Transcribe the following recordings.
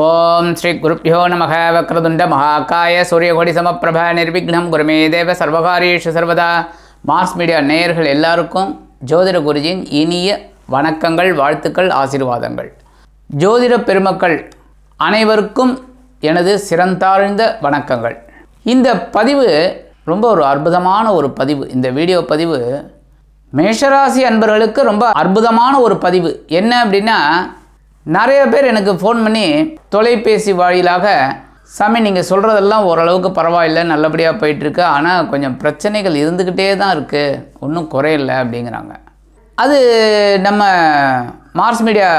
ओम श्री गुरुभ्यो नमः वक्रतुंड महाकाय सूर्यकोटि समप्रभ निर्विघ्नं गुरुमे देव सर्वकार्येषु सर्वदा மார்ஸ் மீடியா நேயர்கள் எல்லாருக்கும் ஜோதிட குருஜியின் இனிய வணக்கங்கள், வாழ்த்துக்கள், ஆசீர்வாதங்கள். ஜோதிட பெருமக்கள் அனைவருக்கும் எனது சிறந்தாழ்ந்த வணக்கங்கள். இந்த பதிவு ரொம்ப ஒரு அற்புதமான ஒரு பதிவு. இந்த வீடியோ பதிவு மேஷராசி அன்பர்களுக்கு ரொம்ப அற்புதமான ஒரு பதிவு. என்ன அப்படின்னா, நிறைய பேர் எனக்கு ஃபோன் பண்ணி தொலைபேசி வாயிலாக, சாமி நீங்கள் சொல்கிறதெல்லாம் ஓரளவுக்கு பரவாயில்லை, நல்லபடியாக போயிட்டுருக்கு, ஆனால் கொஞ்சம் பிரச்சனைகள் இருந்துக்கிட்டே தான் இருக்குது, ஒன்றும் குறையில்லை அப்படிங்கிறாங்க. அது நம்ம மார்ஸ் மீடியா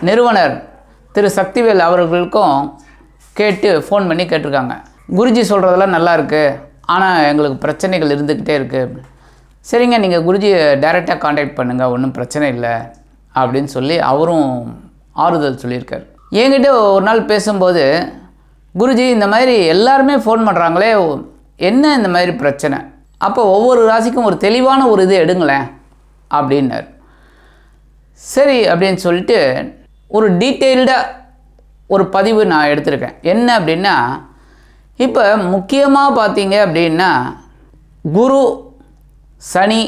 நிறுவனர் திரு சக்திவேல் அவர்களுக்கும் கேட்டு ஃபோன் பண்ணி கேட்டிருக்காங்க. குருஜி சொல்கிறதெல்லாம் நல்லா இருக்குது, ஆனால் எங்களுக்கு பிரச்சனைகள் இருந்துக்கிட்டே இருக்குது. சரிங்க, நீங்கள் குருஜியை டைரெக்டாக காண்டாக்ட் பண்ணுங்கள், ஒன்றும் பிரச்சனை இல்லை அப்படின்னு சொல்லி அவரும் ஆறுதல் சொல்லியிருக்கார். என்கிட்ட ஒரு நாள் பேசும்போது, குருஜி இந்த மாதிரி எல்லாருமே ஃபோன் பண்ணுறாங்களே, என்ன இந்த மாதிரி பிரச்சனை, அப்போ ஒவ்வொரு ராசிக்கும் ஒரு தெளிவான ஒரு இது எடுங்களேன் அப்படின்னார். சரி அப்படின்னு சொல்லிட்டு ஒரு டீட்டெயில்டாக ஒரு பதிவு நான் எடுத்திருக்கேன். என்ன அப்படின்னா, இப்போ முக்கியமாக பார்த்தீங்க அப்படின்னா, குரு, சனி,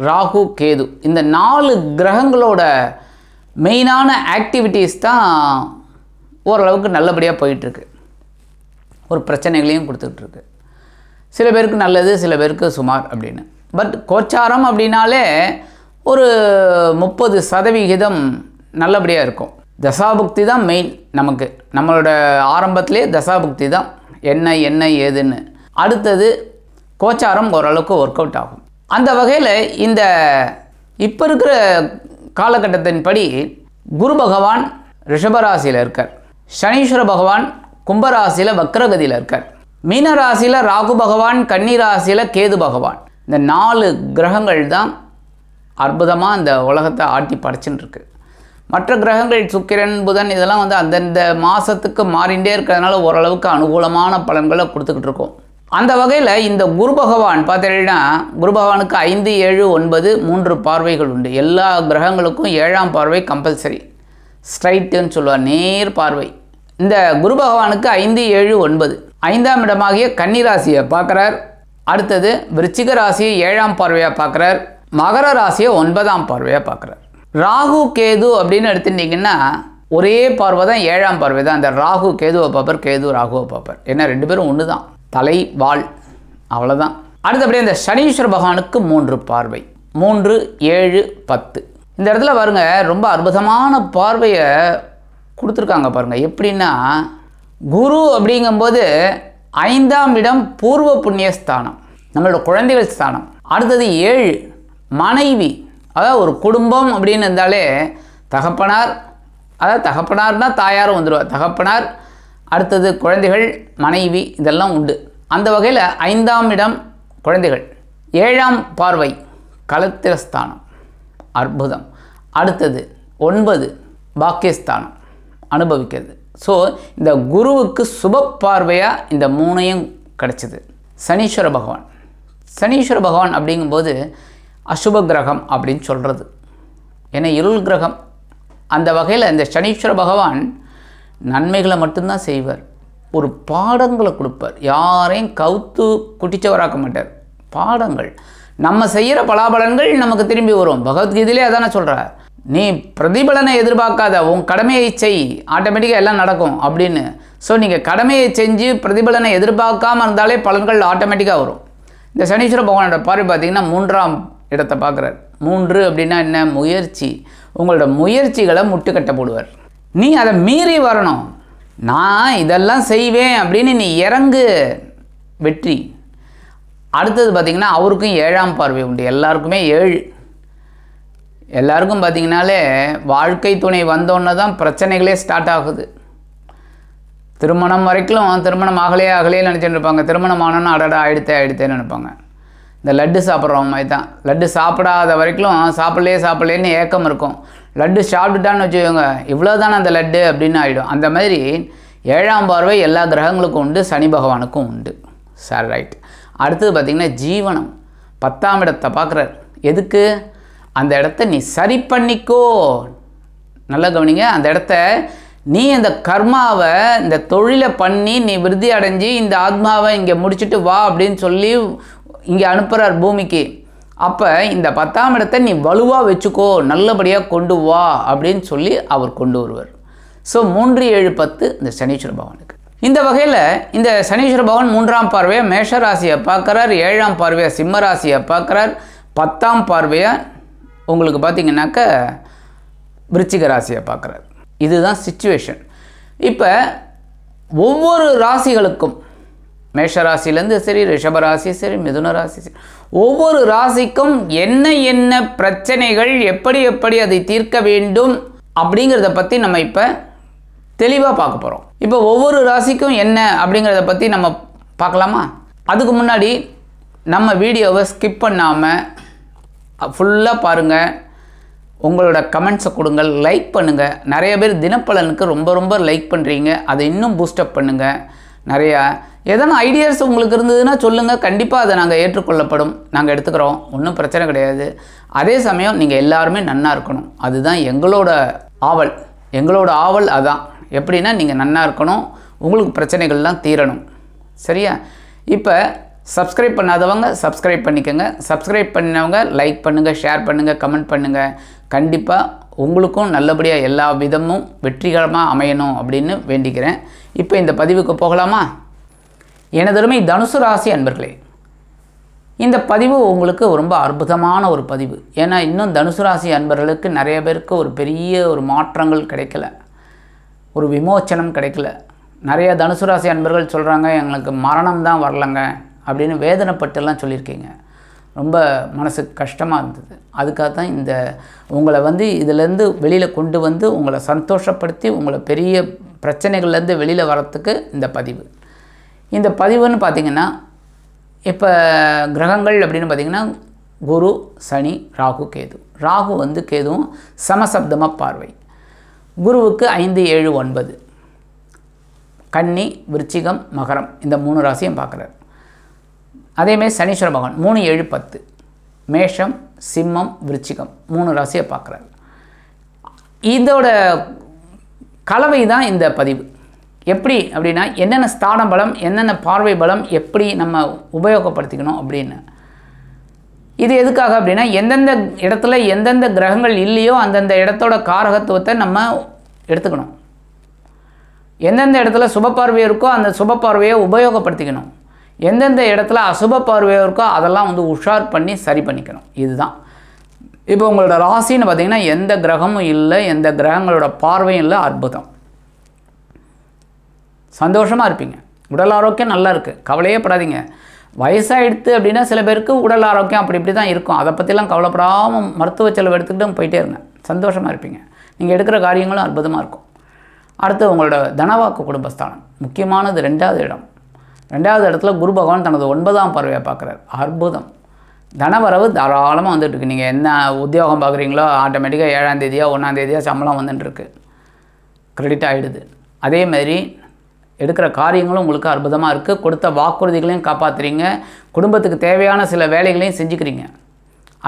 ராகு, கேது இந்த 4 கிரகங்களோட மெயினான ஆக்டிவிட்டீஸ் தான் ஓரளவுக்கு நல்லபடியாக போயிட்டுருக்கு. ஒரு பிரச்சனைகளையும் கொடுத்துட்ருக்கு. சில பேருக்கு நல்லது, சில பேருக்கு சுமார் அப்படின்னு. பட் கோச்சாரம் அப்படின்னாலே ஒரு 30% நல்லபடியாக இருக்கும். தசாபுக்தி தான் மெயின். நமக்கு நம்மளோட ஆரம்பத்திலே தசாபுக்தி தான் என்ன ஏதுன்னு. அடுத்தது கோச்சாரம் ஓரளவுக்கு ஒர்க் அவுட் ஆகும். அந்த வகையில் இந்த இப்போ இருக்கிற காலகட்டத்தின்படி குரு பகவான் ரிஷபராசியில் இருக்கார், சனீஸ்வர பகவான் கும்பராசியில் வக்ரகதியில் இருக்கார், மீனராசியில் ராகு பகவான், கன்னி ராசியில் கேது பகவான். இந்த 4 கிரகங்கள் தான் அற்புதமாக இந்த உலகத்தை ஆட்டி படைச்சுன்னு இருக்கு. மற்ற கிரகங்கள் சுக்கிரன், புதன் இதெல்லாம் அந்தந்த மாதத்துக்கு மாறிண்டே இருக்கிறதுனால ஓரளவுக்கு அனுகூலமான பலன்களை கொடுத்துக்கிட்டு இருக்கோம். அந்த வகையில் இந்த குரு பகவான் பார்த்தீங்கன்னா, குரு பகவானுக்கு 5, 7, 9 3 பார்வைகள் உண்டு. எல்லா கிரகங்களுக்கும் 7ஆம் பார்வை கம்பல்சரி, ஸ்ட்ரைட்டுன்னு சொல்லுவார், நேர் பார்வை. இந்த குரு பகவானுக்கு 5, 7, 9 5ஆம் இடமாகிய கன்னிராசியை பார்க்குறார். அடுத்தது விருச்சிக ராசியை 7ஆம் பார்வையாக பார்க்குறார். மகர ராசியை 9ஆம் பார்வையாக பார்க்குறார். ராகு கேது அப்படின்னு எடுத்துட்டிங்கன்னா ஒரே பார்வை தான், 7ஆம் பார்வை தான். அந்த ராகு கேதுவை பார்ப்பார், கேது ராகுவை பார்ப்பார். ஏன்னா 2 பேரும் ஒன்று தான், தலை வால், அவ்வளோதான். அடுத்தபடியே இந்த சனீஸ்வர பகவானுக்கு 3 பார்வை, 3, 7, 10. இந்த இடத்துல பாருங்க, ரொம்ப அற்புதமான பார்வையை கொடுத்துருக்காங்க பாருங்க. எப்படின்னா, குரு அப்படிங்கும்போது 5ஆம் இடம் பூர்வ புண்ணிய ஸ்தானம், நம்மளோட குழந்தைகள் ஸ்தானம். அடுத்தது 7 மனைவி, அதாவது ஒரு குடும்பம் அப்படின்னு இருந்தாலே தகப்பனார், அதாவது தகப்பனார்னால் தாயாரும் வந்துடுவார், தகப்பனார், அடுத்தது குழந்தைகள், மனைவி, இதெல்லாம் உண்டு. அந்த வகையில் 5ஆம் இடம் குழந்தைகள், 7ஆம் பார்வை களத்திரஸ்தானம், அற்புதம். அடுத்தது 9 பாக்கியஸ்தானம், அனுபவிக்கிறது. ஸோ இந்த குருவுக்கு சுப பார்வையாக இந்த 3ஐயும் கிடச்சிது. சனீஸ்வர பகவான், சனீஸ்வர பகவான் அப்படிங்கும்போது அசுப கிரகம் அப்படின்னு சொல்கிறது, ஏன்னா இருள் கிரகம். அந்த வகையில் இந்த சனீஸ்வர பகவான் நன்மைகளை மட்டும்தான் செய்வார், ஒரு பாடங்களை கொடுப்பார், யாரையும் கவுத்து குட்டிச்சவராக்க மாட்டார். பாடங்கள், நம்ம செய்கிற பலாபலன்கள் நமக்கு திரும்பி வரும். பகவத்கீதையிலே அதானே சொல்கிறார், நீ பிரதிபலனை எதிர்பார்க்காத, உன் கடமையை செய், ஆட்டோமேட்டிக்காக எல்லாம் நடக்கும் அப்படின்னு. ஸோ நீங்கள் கடமையை செஞ்சு பிரதிபலனை எதிர்பார்க்காமல் இருந்தாலே பலன்கள் ஆட்டோமேட்டிக்காக வரும். இந்த சனீஸ்வர பகவானோட பார்வை பார்த்திங்கன்னா 3ஆம் இடத்தை பார்க்குறார். 3 அப்படின்னா என்ன, முயற்சி. உங்களோட முயற்சிகளை முட்டுக்கட்ட போடுவார். நீ அதை மீறி வரணும், நான் இதெல்லாம் செய்வேன் அப்படின்னு நீ இறங்கு, வெற்றி. அடுத்தது பார்த்திங்கன்னா அவருக்கும் 7ஆம் பார்வை உண்டு. எல்லாருக்குமே 7. எல்லாருக்கும் பார்த்திங்கனாலே வாழ்க்கை துணை வந்தோன்னே தான் பிரச்சனைகளே ஸ்டார்ட் ஆகுது. திருமணம் வரைக்கும் திருமணம் ஆகலையே நினச்சிட்டு இருப்பாங்க. திருமணம் ஆனோன்னா அடடா ஆயிடுத்தேன்னு நினைப்பாங்க. இந்த லட்டு சாப்பிட்றவங்க மாதிரி தான், லட்டு சாப்பிடாத வரைக்கும் சாப்பிட்லேன்னு ஏக்கம் இருக்கும். லட்டு சாப்பிட்டுட்டான்னு வச்சுக்கோங்க, இவ்வளோ தானே அந்த லட்டு அப்படின்னு ஆகிடும். அந்த மாதிரி 7ஆம் பார்வை எல்லா கிரகங்களுக்கும் உண்டு, சனி பகவானுக்கும் உண்டு. Sir right. அடுத்தது பார்த்திங்கன்னா ஜீவனம், 10ஆம் இடத்தை பார்க்குறார். எதுக்கு, அந்த இடத்த நீ சரி பண்ணிக்கோ. நல்லா கவனிங்க, அந்த இடத்த நீ இந்த கர்மாவை இந்த தொழிலை பண்ணி நீ விருத்தி அடைஞ்சு இந்த ஆத்மாவை இங்கே முடிச்சுட்டு வா அப்படின்னு சொல்லி இங்கே அனுப்புகிறார் பூமிக்கு. அப்போ இந்த 10ஆம் இடத்தை நீ வலுவாக வச்சுக்கோ, நல்லபடியாக கொண்டு வா அப்படின்னு சொல்லி அவர் கொண்டு வருவார். ஸோ 3, 7, 10 இந்த சனீஸ்வர பகவானுக்கு. இந்த வகையில் இந்த சனீஸ்வர பகவான் 3ஆம் பார்வையாக மேஷ ராசியை பார்க்குறார், 7ஆம் பார்வையாக சிம்ம ராசியை பார்க்குறார், 10ஆம் பார்வையாக உங்களுக்கு பார்த்திங்கனாக்க விருச்சிக ராசியை பார்க்குறார். இதுதான் சிச்சுவேஷன். இப்போ ஒவ்வொரு ராசிகளுக்கும் மேஷ ராசியிலேருந்து சரி, ரிஷப ராசி சரி, மிதுன ராசி சரி, ஒவ்வொரு ராசிக்கும் என்ன என்ன பிரச்சனைகள் எப்படி எப்படி அதை தீர்க்க வேண்டும் அப்படிங்கிறத பற்றி நம்ம இப்போ தெளிவாக பார்க்க போகிறோம். இப்போ ஒவ்வொரு ராசிக்கும் என்ன அப்படிங்கிறத பற்றி நம்ம பார்க்கலாமா? அதுக்கு முன்னாடி நம்ம வீடியோவை ஸ்கிப் பண்ணாமல் ஃபுல்லாக பாருங்கள், உங்களோட கமெண்ட்ஸை கொடுங்கள், லைக் பண்ணுங்கள். நிறைய பேர் தினப்பலனுக்கு ரொம்ப ரொம்ப லைக் பண்ணுறீங்க, அதை இன்னும் பூஸ்டப் பண்ணுங்கள். நிறையா எதனா ஐடியாஸ் உங்களுக்கு இருந்ததுன்னா சொல்லுங்கள், கண்டிப்பாக அதை நாங்கள் ஏற்றுக்கொள்ளப்படும், நாங்கள் எடுத்துக்கிறோம், ஒன்றும் பிரச்சனை கிடையாது. அதே சமயம் நீங்கள் எல்லாருமே நன்னா இருக்கணும், அதுதான் எங்களோட ஆவல். எங்களோட ஆவல் அதான். எப்படின்னா நீங்கள் நன்னா இருக்கணும், உங்களுக்கு பிரச்சனைகள்லாம் தீரணும். சரியா? இப்போ சப்ஸ்கிரைப் பண்ணாதவங்க சப்ஸ்கிரைப் பண்ணிக்கோங்க, சப்ஸ்கிரைப் பண்ணவங்க லைக் பண்ணுங்கள், ஷேர் பண்ணுங்கள், கமெண்ட் பண்ணுங்கள். கண்டிப்பாக உங்களுக்கும் நல்லபடியாக எல்லா விதமும் வெற்றிகரமாக அமையணும் அப்படின்னு வேண்டிக்கிறேன். இப்போ இந்த பதிவுக்கு போகலாமா? எனதருமை தனுசு ராசி அன்பர்களே, இந்த பதிவு உங்களுக்கு ரொம்ப அற்புதமான ஒரு பதிவு. ஏன்னா இன்னும் தனுசு ராசி அன்பர்களுக்கு நிறைய பேருக்கு ஒரு பெரிய ஒரு மாற்றங்கள் கிடைக்கல, ஒரு விமோச்சனம் கிடைக்கல. நிறைய தனுசு ராசி அன்பர்கள் சொல்கிறாங்க எங்களுக்கு மரணம் தான் வரலங்க அப்படின்னு வேதனைப்பட்டுலாம் சொல்லியிருக்கீங்க. ரொம்ப மனசுக்கு கஷ்டமாக இருந்தது. அதுக்காக தான் இந்த உங்களை இதிலேருந்து வெளியில் கொண்டு வந்து உங்களை சந்தோஷப்படுத்தி உங்களை பெரிய பிரச்சனைகள்லேருந்து வெளியில் வரத்துக்கு இந்த பதிவு. இந்த பதிவுன்னு பார்த்திங்கன்னா இப்போ கிரகங்கள் அப்படின்னு பார்த்திங்கன்னா குரு, சனி, ராகு, கேது. ராகு கேதுவும் சமசப்தமாக பார்வை. குருவுக்கு 5, 7, 9, கன்னி, விருச்சிகம், மகரம் இந்த 3 ராசியும் பார்க்குறாரு. அதேமாதிரி சனீஸ்வர பகவான் 3, 7, 10 மேஷம், சிம்மம், விருச்சிகம் 3 ராசியை பார்க்குறாரு. இதோட கலவை தான் இந்த பதிவு. எப்படி அப்படின்னா என்னென்ன ஸ்தான பலம், என்னென்ன பார்வை பலம் எப்படி நம்ம உபயோகப்படுத்திக்கணும் அப்படின்னு. இது எதுக்காக அப்படின்னா எந்தெந்த இடத்துல எந்தெந்த கிரகங்கள் இல்லையோ அந்தந்த இடத்தோட காரகத்துவத்தை நம்ம எடுத்துக்கணும். எந்தெந்த இடத்துல சுப பார்வை இருக்கோ அந்த சுப பார்வையை உபயோகப்படுத்திக்கணும். எந்தெந்த இடத்துல அசுப பார்வையாக இருக்கோ அதெல்லாம் உஷார் பண்ணி சரி பண்ணிக்கணும். இதுதான். இப்போ உங்களோட ராசின்னு பார்த்திங்கன்னா எந்த கிரகமும் இல்லை, எந்த கிரகங்களோட பார்வையும் இல்லை. அற்புதம், சந்தோஷமாக இருப்பீங்க. உடல் ஆரோக்கியம் நல்லா இருக்குது, கவலையே படாதீங்க. வயசாகிடுது அப்படின்னா சில பேருக்கு உடல் ஆரோக்கியம் அப்படி இப்படி தான் இருக்கும். அதை பற்றிலாம் கவலைப்படாமல் மருத்துவ செலவு எடுத்துக்கிட்டு போயிட்டே இருங்க, சந்தோஷமாக இருப்பீங்க. நீங்கள் எடுக்கிற காரியங்களும் அற்புதமாக இருக்கும். அடுத்து உங்களோட தனவாக்கு குடும்பஸ்தானம் முக்கியமானது 2வது இடம். 2வது இடத்துல குரு பகவான் தனது 9ஆம் பார்வையாக பார்க்குறார். அற்புதம். தனவரவு தாராளமாக வந்துட்டுருக்கு. நீங்கள் என்ன உத்தியோகம் பார்க்குறீங்களோ ஆட்டோமேட்டிக்காக 7ஆம் தேதியோ 1ஆம் தேதியோ சம்பளம் வந்துட்டுருக்கு, கிரெடிட் ஆகிடுது. அதேமாதிரி எடுக்கிற காரியங்களும் உங்களுக்கு அற்புதமாக இருக்குது. கொடுத்த வாக்குறுதிகளையும் காப்பாற்றுறீங்க, குடும்பத்துக்கு தேவையான சில வேலைகளையும் செஞ்சுக்கிறீங்க.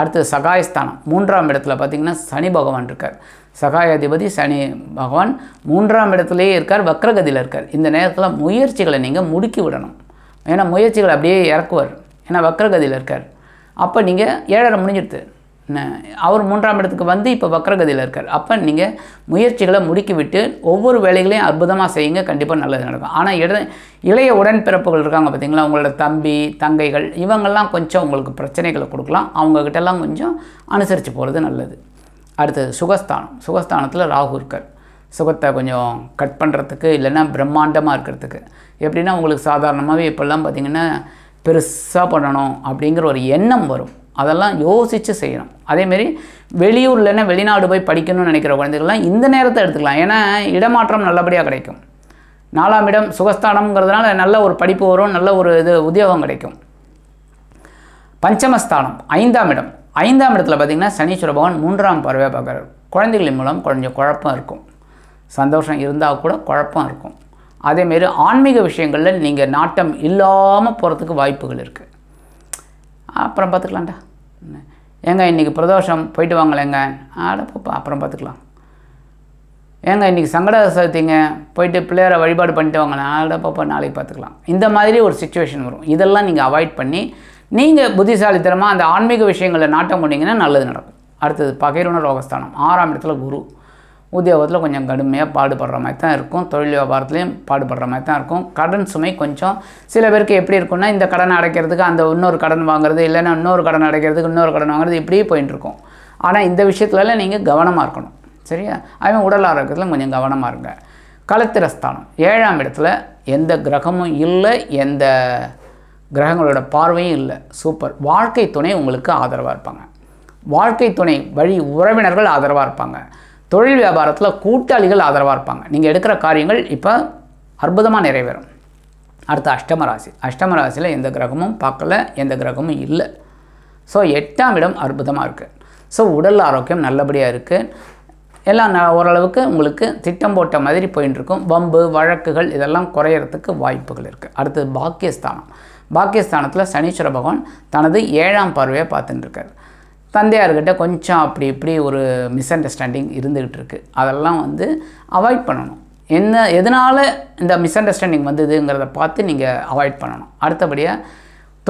அடுத்து சகாயஸ்தானம் 3ஆம் இடத்துல பார்த்திங்கன்னா சனி பகவான் இருக்கார். சகாயாதிபதி சனி பகவான் 3ஆம் இடத்துலையே இருக்கார், வக்ரகதியில் இருக்கார். இந்த நேரத்தில் முயற்சிகளை நீங்கள் முடுக்கி விடணும். ஏன்னா முயற்சிகளை அப்படியே இறக்குவார், ஏன்னா வக்ரகதியில் இருக்கார். அப்போ நீங்கள் 7.5 முடிஞ்சிடுது, அவர் 3ஆம் இடத்துக்கு இப்போ வக்ரகதியில் இருக்கார். அப்போ நீங்கள் முயற்சிகளை முடுக்கி விட்டு ஒவ்வொரு வேலைகளையும் அற்புதமாக செய்யுங்க, கண்டிப்பாக நல்லது நடக்கும். ஆனால் இளைய உடன்பிறப்புகள் இருக்காங்க பார்த்திங்களா, உங்களோட தம்பி தங்கைகள், இவங்கெல்லாம் கொஞ்சம் உங்களுக்கு பிரச்சனைகளை கொடுக்கலாம். அவங்கக்கிட்டெல்லாம் கொஞ்சம் அனுசரித்து போகிறது நல்லது. அடுத்தது சுகஸ்தானம். சுகஸ்தானத்தில் ராகு இருக்கார். சுகத்தை கொஞ்சம் கட் பண்ணுறதுக்கு, இல்லைன்னா பிரம்மாண்டமாக இருக்கிறதுக்கு. எப்படின்னா உங்களுக்கு சாதாரணமாகவே இப்போல்லாம் பார்த்திங்கன்னா பெருசாக பண்ணணும் அப்படிங்கிற ஒரு எண்ணம் வரும், அதெல்லாம் யோசித்து செய்யணும். அதேமாரி வெளியூர்லன்னா வெளிநாடு போய் படிக்கணும்னு நினைக்கிற குழந்தைகள்லாம் இந்த நேரத்தை எடுத்துக்கலாம், ஏன்னா இடமாற்றம் நல்லபடியாக கிடைக்கும். 4ஆம் இடம் சுகஸ்தானம்ங்கிறதுனால நல்ல ஒரு படிப்பு வரும், நல்ல ஒரு உத்தியோகம் கிடைக்கும். பஞ்சமஸ்தானம் 5ஆம் இடம். 5ஆம் இடத்துல பார்த்திங்கன்னா சனீஸ்வர பகவான் 3ஆம் பார்வையாக பார்க்குறாரு. குழந்தைகளின் மூலம் கொஞ்சம் குழப்பம் இருக்கும், சந்தோஷம் இருந்தால் கூட குழப்பம் இருக்கும். அதேமாரி ஆன்மீக விஷயங்களில் நீங்கள் நாட்டம் இல்லாமல் போகிறதுக்கு வாய்ப்புகள் இருக்குது. அப்புறம் பார்த்துக்கலாம்டா, ஏங்க இன்றைக்கி பிரதோஷம் போயிட்டு வாங்கலைங்க, அப்புறம் பார்த்துக்கலாம். ஏங்க இன்றைக்கி சங்கட சதுர்த்திங்க போயிட்டு பிள்ளையாரை வழிபாடு பண்ணிட்டு வாங்க, நாளை பாப்பா நாளைக்கு பார்த்துக்கலாம், இந்த மாதிரி ஒரு சிச்சுவேஷன் வரும். இதெல்லாம் நீங்கள் அவாய்ட் பண்ணி நீங்கள் புத்திசாலித்தனமாக அந்த ஆன்மீக விஷயங்களில் நாட்டம் கொண்டீங்கன்னா நல்லது நடக்கும். அடுத்தது பகைருண ரோகஸ்தானம், 6ஆம் இடத்துல குரு. உத்தியோகத்தில் கொஞ்சம் கடுமையாக பாடுபடுற மாதிரி தான் இருக்கும், தொழில் வியாபாரத்துலேயும் பாடுபடுற மாதிரி தான் இருக்கும். கடன் சுமை கொஞ்சம் சில பேருக்கு எப்படி இருக்குன்னா, இந்த கடனை அடைக்கிறதுக்கு அந்த இன்னொரு கடன் வாங்குறது, இல்லைன்னா இன்னொரு கடன் அடைக்கிறதுக்கு இன்னொரு கடன் வாங்குறது, இப்படியே போயிட்டு இருக்கும். ஆனால் இந்த விஷயத்துலலாம் நீங்கள் கவனமாக இருக்கணும். சரியா? அவன் உடல் ஆரோக்கியத்தில் கொஞ்சம் கவனமாக இருங்க. களத்திரஸ்தானம் 7ஆம் இடத்துல எந்த கிரகமும் இல்லை, எந்த கிரகங்களோட பார்வையும் இல்லை. சூப்பர். வாழ்க்கை துணை உங்களுக்கு ஆதரவாக இருப்பாங்க, வாழ்க்கை துணை வழி உறவினர்கள் ஆதரவாக இருப்பாங்க, தொழில் வியாபாரத்தில் கூட்டாளிகள் ஆதரவாக இருப்பாங்க. நீங்கள் எடுக்கிற காரியங்கள் இப்போ அற்புதமாக நிறைவேறும். அடுத்து அஷ்டமராசி. அஷ்டமராசியில் எந்த கிரகமும் பார்க்கல, எந்த கிரகமும் இல்லை. ஸோ 8ஆம் இடம் அற்புதமாக இருக்குது. ஸோ உடல் ஆரோக்கியம் நல்லபடியாக இருக்குது. எல்லாம் ஓரளவுக்கு உங்களுக்கு திட்டம் போட்ட மாதிரி போயின்னு இருக்கும். வம்பு வழக்குகள் இதெல்லாம் குறையிறதுக்கு வாய்ப்புகள் இருக்குது. அடுத்தது பாக்கியஸ்தானம். பாக்கியஸ்தானத்தில் சனீஸ்வர பகவான் தனது 7ஆம் பார்வையை பார்த்துட்டு இருக்கார். தந்தையார்கிட்ட கொஞ்சம் அப்படி இப்படி ஒரு மிஸ் அண்டர்ஸ்டாண்டிங் இருந்துகிட்டு இருக்குது. அதெல்லாம் அவாய்ட் பண்ணணும். எதனால் இந்த மிஸ் அண்டர்ஸ்டாண்டிங் வந்ததுங்கிறத பார்த்து நீங்கள் அவாய்ட் பண்ணணும். அடுத்தபடியாக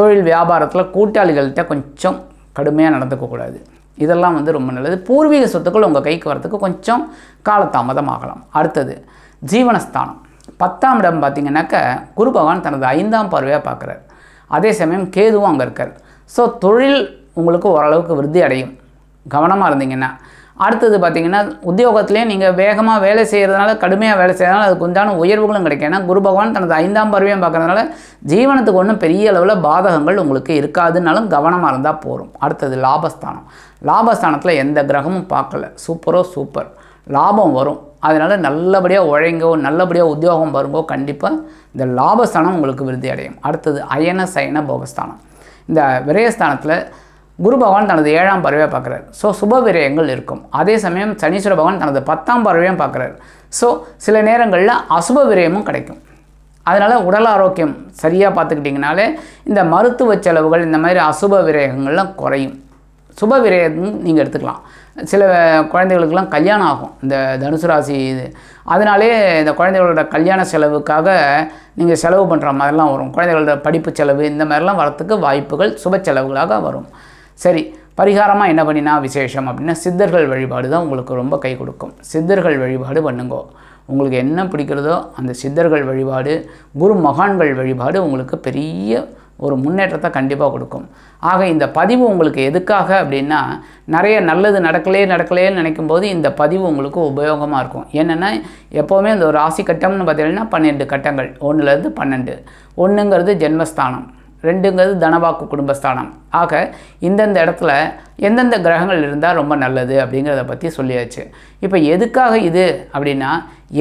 தொழில் வியாபாரத்தில் கூட்டாளிகள்கிட்ட கொஞ்சம் கடுமையாக நடந்துக்கக்கூடாது. இதெல்லாம் ரொம்ப நல்லது. பூர்வீக சொத்துக்கள் உங்கள் கைக்கு வரத்துக்கு கொஞ்சம் காலதாமதம் ஆகலாம். அடுத்தது ஜீவனஸ்தானம் 10ஆம் இடம் பார்த்திங்கனாக்கா குரு பகவான் தனது 5ஆம் பார்வையாக பார்க்குறார். அதே சமயம் கேதுவும் அங்கே இருக்கார். ஸோ தொழில் உங்களுக்கு ஓரளவுக்கு விருத்தி அடையும், கவனமாக இருந்தீங்கன்னா. அடுத்தது பார்த்திங்கன்னா உத்தியோகத்துலேயும் நீங்கள் வேகமாக வேலை செய்கிறதுனால, கடுமையாக வேலை செய்கிறதுனால அதுக்கு உண்டான உயர்வுகளும் கிடைக்கும். ஏன்னா குரு பகவான் தனது 5ஆம் பார்வையும் பார்க்குறதுனால ஜீவனத்துக்கு ஒன்றும் பெரிய அளவில் பாதகங்கள் உங்களுக்கு இருக்காதுனாலும் கவனமாக இருந்தால் போகும். அடுத்தது லாபஸ்தானம். லாபஸ்தானத்தில் எந்த கிரகமும் பார்க்கல, சூப்பரோ சூப்பர், லாபம் வரும். அதனால் நல்லபடியாக உழைங்கோ, நல்லபடியாக உத்தியோகம் வருங்கோ, கண்டிப்பாக இந்த லாபஸ்தானம் உங்களுக்கு விருத்தி அடையும். அடுத்தது அயன சயன போகஸ்தானம். இந்த விரயஸ்தானத்தில் குரு பகவான் தனது 7ஆம் பார்வையாக பார்க்குறாரு. ஸோ சுப விரயங்கள் இருக்கும். அதே சமயம் சனீஸ்வர பகவான் தனது 10ஆம் பார்வையும் பார்க்குறாரு. ஸோ சில நேரங்களில் அசுப விரயமும் கிடைக்கும். அதனால் உடல் ஆரோக்கியம் சரியாக பார்த்துக்கிட்டிங்கனாலே இந்த மருத்துவ செலவுகள், இந்த மாதிரி அசுப விரயங்கள்லாம் குறையும். சுப விரயம் நீங்கள் எடுத்துக்கலாம். சில குழந்தைகளுக்கெல்லாம் கல்யாணம் ஆகும் இந்த தனுசு ராசி இது. அதனாலே இந்த குழந்தைகளோட கல்யாண செலவுக்காக நீங்கள் செலவு பண்ணுற மாதிரிலாம் வரும். குழந்தைகளோட படிப்பு செலவு இந்த மாதிரிலாம் வரத்துக்கு வாய்ப்புகள் சுப செலவுகளாக வரும். சரி, பரிகாரமாக என்ன பண்ணினா விசேஷம் அப்படின்னா சித்தர்கள் வழிபாடு தான் உங்களுக்கு ரொம்ப கை கொடுக்கும். சித்தர்கள் வழிபாடு பண்ணுங்கோ. உங்களுக்கு என்ன பிடிக்கிறதோ அந்த சித்தர்கள் வழிபாடு, குரு மகான்கள் வழிபாடு உங்களுக்கு பெரிய ஒரு முன்னேற்றத்தை கண்டிப்பாக கொடுக்கும். ஆக இந்த பதிவு உங்களுக்கு எதுக்காக அப்படின்னா, நிறைய நல்லது நடக்கலேன்னு நினைக்கும்போது இந்த பதிவு உங்களுக்கு உபயோகமாக இருக்கும். என்னென்னா எப்போவுமே இந்த ஒரு ராசி கட்டம்னு பார்த்தீங்கன்னா 12 கட்டங்கள், 1லேருந்து 12. 1ங்கிறது ஜென்மஸ்தானம், 2ங்கிறது தனவாக்கு குடும்பஸ்தானம். ஆக இந்தந்த இடத்துல எந்தெந்த கிரகங்கள் இருந்தால் ரொம்ப நல்லது அப்படிங்கிறத பற்றி சொல்லியாச்சு. இப்போ எதுக்காக இது அப்படின்னா,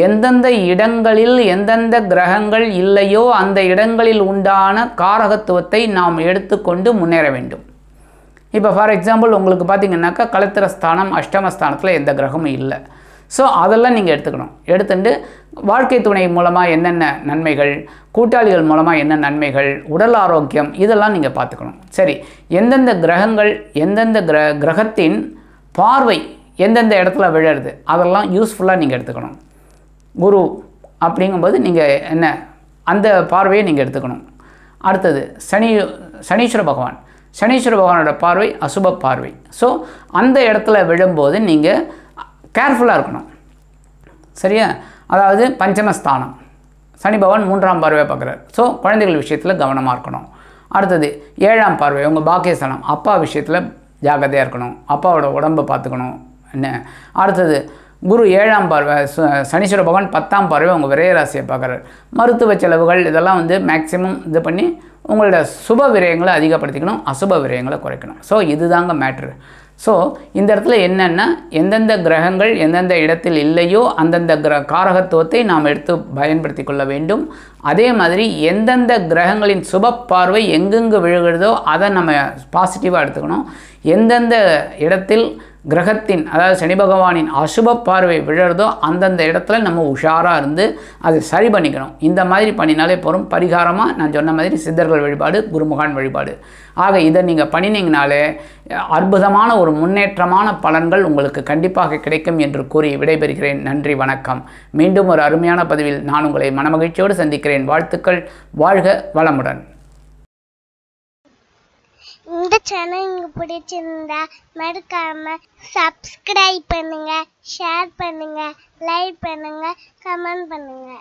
எந்தெந்த இடங்களில் எந்தெந்த கிரகங்கள் இல்லையோ அந்த இடங்களில் உண்டான காரகத்துவத்தை நாம் எடுத்துக்கொண்டு முன்னேற வேண்டும். இப்போ ஃபார் எக்ஸாம்பிள் உங்களுக்கு பார்த்திங்கன்னாக்கா களத்திரஸ்தானம் அஷ்டமஸ்தானத்தில் எந்த கிரகமும் இல்லை. ஸோ அதெல்லாம் நீங்கள் எடுத்துக்கணும். எடுத்துட்டு வாழ்க்கை துணை மூலமாக என்னென்ன நன்மைகள், கூட்டாளிகள் மூலமாக என்ன நன்மைகள், உடல் ஆரோக்கியம் இதெல்லாம் நீங்கள் பார்த்துக்கணும். சரி, எந்தெந்த கிரகங்கள் எந்தெந்த கிரகத்தின் பார்வை எந்தெந்த இடத்துல விழருது அதெல்லாம் யூஸ்ஃபுல்லாக நீங்கள் எடுத்துக்கணும். குரு அப்படிங்கும்போது நீங்கள் என்ன அந்த பார்வையை நீங்கள் எடுத்துக்கணும். அடுத்தது சனீஸ்வர பகவான். சனீஸ்வர பகவானோட பார்வை அசுப பார்வை. ஸோ அந்த இடத்துல விழும்போது நீங்கள் கேர்ஃபுல்லாக இருக்கணும். சரியா? அதாவது பஞ்சமஸ்தானம் சனி பகவான் 3ஆம் பார்வையை பார்க்குறாரு. ஸோ குழந்தைகள் விஷயத்தில் கவனமாக இருக்கணும். அடுத்தது 7ஆம் பார்வை உங்கள் பாக்கியஸ்தானம், அப்பா விஷயத்தில் ஜாக்கிரதையாக இருக்கணும், அப்பாவோட உடம்பை பார்த்துக்கணும். என்ன அடுத்தது குரு 7ஆம் பார்வை, சனீஸ்வர பகவான் 10ஆம் பார்வை உங்கள் விரயராசியை பார்க்குறாரு. மருத்துவ செலவுகள் இதெல்லாம் மேக்ஸிமம் இது பண்ணி உங்களோட சுப விரயங்களை அதிகப்படுத்திக்கணும், அசுப விரயங்களை குறைக்கணும். ஸோ இதுதாங்க மேட்ரு. ஸோ இந்த இடத்துல என்னென்னா எந்தெந்த கிரகங்கள் எந்தெந்த இடத்தில் இல்லையோ அந்தந்த காரகத்துவத்தை நாம் எடுத்து பயன்படுத்தி கொள்ள வேண்டும். அதே மாதிரி எந்தெந்த கிரகங்களின் சுப பார்வை எங்கெங்கு விழுகிறதோ அதை நம்ம பாசிட்டிவாக எடுத்துக்கணும். எந்தெந்த இடத்தில் கிரகத்தின் அதாவது சனி பகவானின் அசுப பார்வை விழறதோ அந்தந்த இடத்துல நம்ம உஷாராக இருந்து அதை சரி பண்ணிக்கணும். இந்த மாதிரி பண்ணினாலே போகிறோம். பரிகாரமாக நான் சொன்ன மாதிரி சித்தர்கள் வழிபாடு, குருமகான் வழிபாடு. ஆக இதை நீங்கள் பண்ணினீங்கனாலே அற்புதமான ஒரு முன்னேற்றமான பலன்கள் உங்களுக்கு கண்டிப்பாக கிடைக்கும் என்று கூறி விடைபெறுகிறேன். நன்றி, வணக்கம். மீண்டும் ஒரு அருமையான பதிவில் நான் உங்களை மனமகிழ்ச்சியோடு சந்திக்கிறேன். வாழ்த்துக்கள். வாழ்க வளமுடன். இந்த சேனல் உங்களுக்கு பிடிச்சிருந்தா மறக்காம சப்ஸ்கிரைப் பண்ணுங்க, ஷேர் பண்ணுங்க, லைக் பண்ணுங்க, கமெண்ட் பண்ணுங்க.